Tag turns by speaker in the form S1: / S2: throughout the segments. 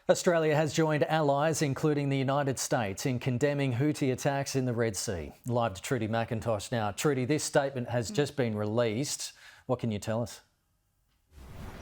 S1: Australia has joined allies, including the United States, in condemning Houthi attacks in the Red Sea. Live to Trudy McIntosh now. Trudy, this statement has just been released. What can you tell us?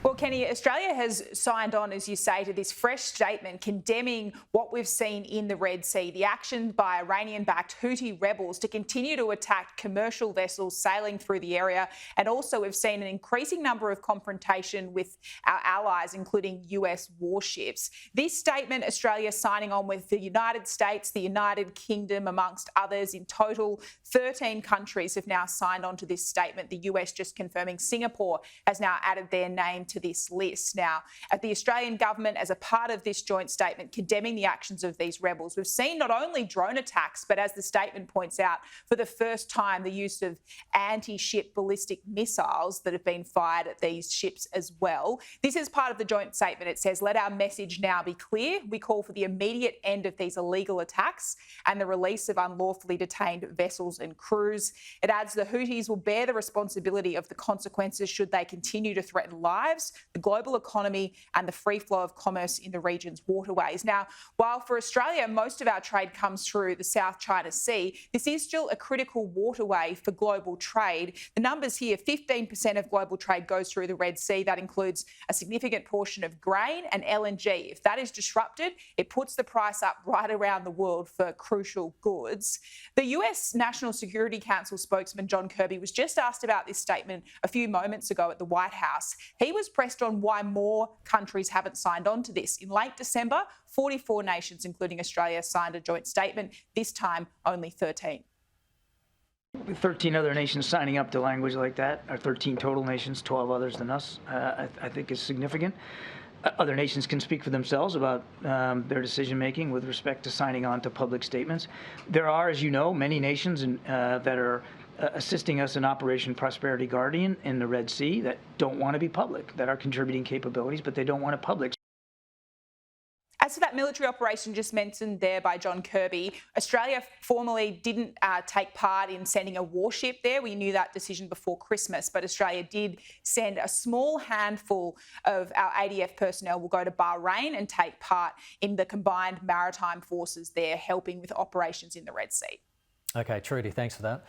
S2: Well, Kenny, Australia has signed on, as you say, to this fresh statement condemning what we've seen in the Red Sea, the action by Iranian-backed Houthi rebels to continue to attack commercial vessels sailing through the area. And also we've seen an increasing number of confrontation with our allies, including US warships. This statement, Australia signing on with the United States, the United Kingdom, amongst others. In total, 13 countries have now signed on to this statement. The US just confirming Singapore has now added their name to this list. Now, at the Australian government, as a part of this joint statement condemning the actions of these rebels, we've seen not only drone attacks, but as the statement points out, for the first time, the use of anti-ship ballistic missiles that have been fired at these ships as well. This is part of the joint statement. It says, let our message now be clear. We call for the immediate end of these illegal attacks and the release of unlawfully detained vessels and crews. It adds the Houthis will bear the responsibility of the consequences should they continue to threaten lives, the global economy and the free flow of commerce in the region's waterways. Now, while for Australia, most of our trade comes through the South China Sea, this is still a critical waterway for global trade. The numbers here, 15% of global trade goes through the Red Sea. That includes a significant portion of grain and LNG. If that is disrupted, it puts the price up right around the world for crucial goods. The US National Security Council spokesman John Kirby was just asked about this statement a few moments ago at the White House. He was pressed on why more countries haven't signed on to this. In late December, 44 nations, including Australia, signed a joint statement. This time, only 13.
S3: 13 other nations signing up to language like that, or 13 total nations, 12 others than us, I think is significant. Other nations can speak for themselves about their decision-making with respect to signing on to public statements. There are, as you know, many nations that are assisting us in Operation Prosperity Guardian in the Red Sea that don't want to be public, that are contributing capabilities, but they don't want it public.
S2: As for that military operation just mentioned there by John Kirby, Australia formally didn't take part in sending a warship there. We knew that decision before Christmas, but Australia did send a small handful of our ADF personnel will go to Bahrain and take part in the combined maritime forces there, helping with operations in the Red Sea.
S1: Okay, Trudy, thanks for that.